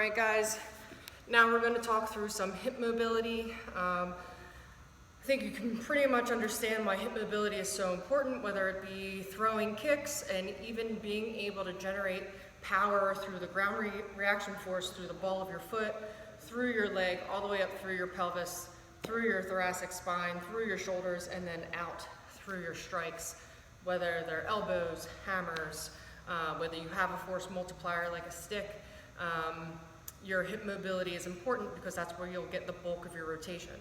right, guys, now we're going to talk through some hip mobility. I think you can pretty much understand why hip mobility is so important, whether it be throwing kicks and even being able to generate power through the ground reaction force through the ball of your foot, through your leg, all the way up through your pelvis, through your thoracic spine, through your shoulders, and then out through your strikes, whether they're elbows, hammers, whether you have a force multiplier like a stick. Your hip mobility is important because that's where you'll get the bulk of your rotation.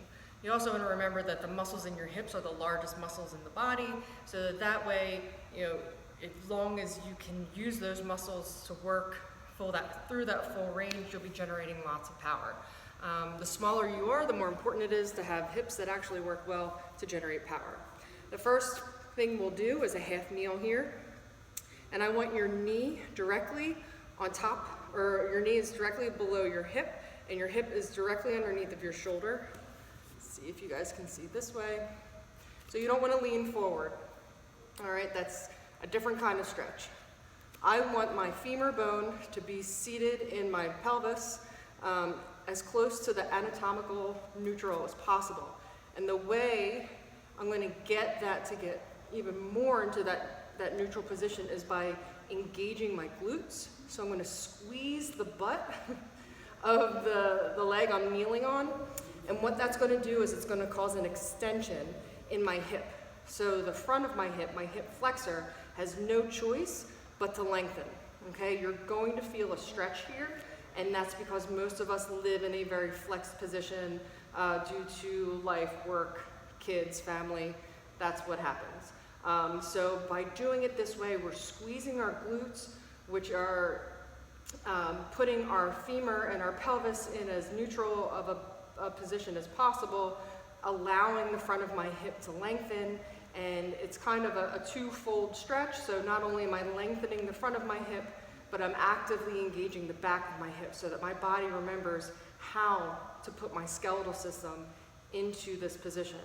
You also want to remember that the muscles in your hips are the largest muscles in the body, so that way, as long as you can use those muscles to work through that full range, you'll be generating lots of power. The smaller you are, the more important it is to have hips that actually work well to generate power. The first thing we'll do is a half kneel here, and I want your knee directly on top, or your knee is directly below your hip, and your hip is directly underneath of your shoulder. Let's see if you guys can see this way. So you don't want to lean forward. All right, that's a different kind of stretch. I want my femur bone to be seated in my pelvis as close to the anatomical neutral as possible. And the way I'm going to get that to get even more into that neutral position is by engaging my glutes. So I'm going to squeeze the butt of the leg I'm kneeling on. And what that's going to do is it's going to cause an extension in my hip. So the front of my hip flexor, has no choice but to lengthen. Okay, you're going to feel a stretch here, and that's because most of us live in a very flexed position due to life, work, kids, family. That's what happens. So by doing it this way, we're squeezing our glutes, which are putting our femur and our pelvis in as neutral of a position as possible, allowing the front of my hip to lengthen. And it's kind of a two-fold stretch. So not only am I lengthening the front of my hip, but I'm actively engaging the back of my hip so that my body remembers how to put my skeletal system into this position.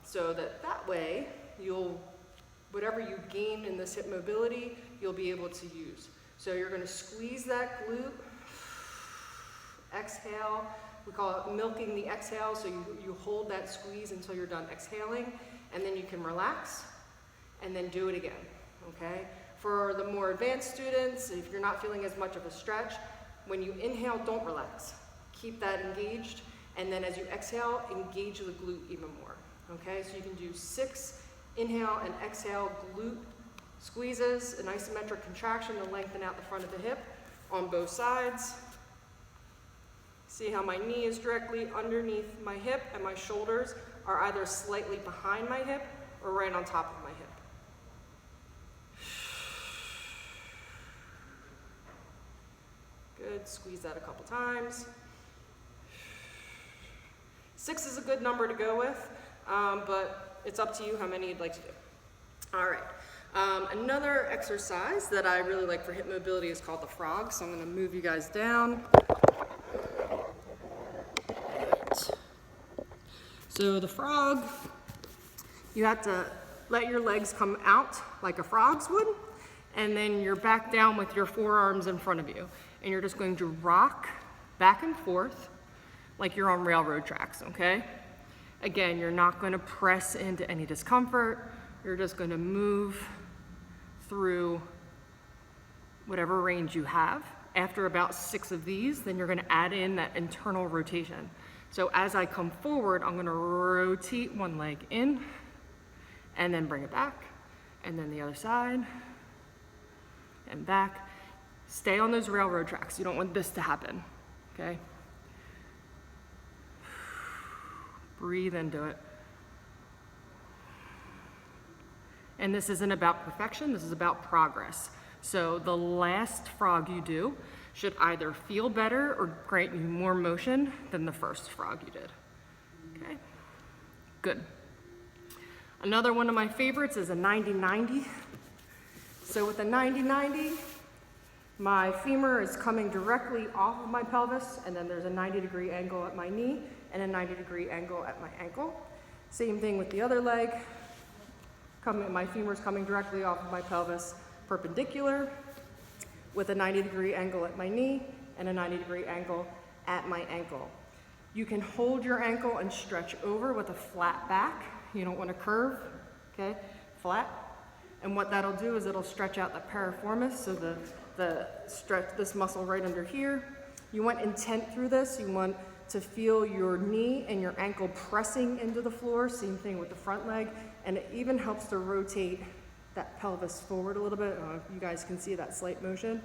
So that way, whatever you gain in this hip mobility, you'll be able to use. So you're going to squeeze that glute, exhale. We call it milking the exhale. So you hold that squeeze until you're done exhaling, and then you can relax, and then do it again, okay? For the more advanced students, if you're not feeling as much of a stretch, when you inhale, don't relax. Keep that engaged, and then as you exhale, engage the glute even more, okay? So you can do 6 inhale and exhale glute squeezes, an isometric contraction to lengthen out the front of the hip on both sides. See how my knee is directly underneath my hip and my shoulders are either slightly behind my hip or right on top of my hip. Good, squeeze that a couple times. 6 is a good number to go with, but it's up to you how many you'd like to do. All right, another exercise that I really like for hip mobility is called the frog, so I'm gonna move you guys down. So the frog, you have to let your legs come out like a frog's would, and then you're back down with your forearms in front of you. And you're just going to rock back and forth like you're on railroad tracks, okay? Again, you're not going to press into any discomfort. You're just going to move through whatever range you have. After about 6 of these, then you're going to add in that internal rotation. So as I come forward, I'm going to rotate one leg in and then bring it back, and then the other side and back. Stay on those railroad tracks. You don't want this to happen, okay? Breathe into it. And this isn't about perfection, this is about progress. So the last frog you do should either feel better or grant you more motion than the first frog you did, okay? Good. Another one of my favorites is a 90-90. So with a 90-90, my femur is coming directly off of my pelvis, and then there's a 90-degree angle at my knee and a 90-degree angle at my ankle. Same thing with the other leg. My femur is coming directly off of my pelvis, perpendicular, with a 90-degree angle at my knee and a 90-degree angle at my ankle. You can hold your ankle and stretch over with a flat back. You don't want to curve, okay? Flat. And what that'll do is it'll stretch out the piriformis, so the stretch this muscle right under here. You want intent through this. You want to feel your knee and your ankle pressing into the floor. Same thing with the front leg. And it even helps to rotate that pelvis forward a little bit. I don't know if you guys can see that slight motion.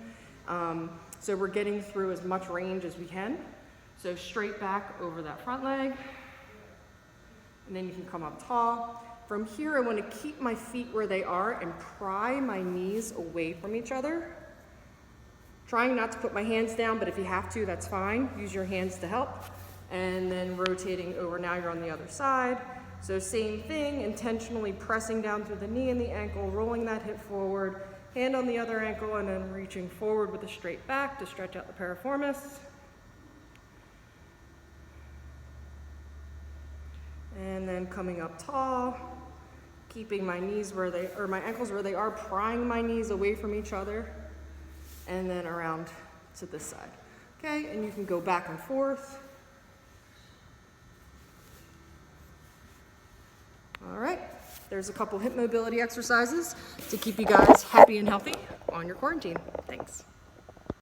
So we're getting through as much range as we can. So straight back over that front leg. And then you can come up tall. From here, I want to keep my feet where they are and pry my knees away from each other. Trying not to put my hands down, but if you have to, that's fine. Use your hands to help. And then rotating over, now you're on the other side. So same thing, intentionally pressing down through the knee and the ankle, rolling that hip forward, hand on the other ankle, and then reaching forward with a straight back to stretch out the piriformis. And then coming up tall, keeping my knees where they, or my ankles where they are, prying my knees away from each other, and then around to this side. Okay, and you can go back and forth. All right, there's a couple hip mobility exercises to keep you guys happy and healthy on your quarantine. Thanks.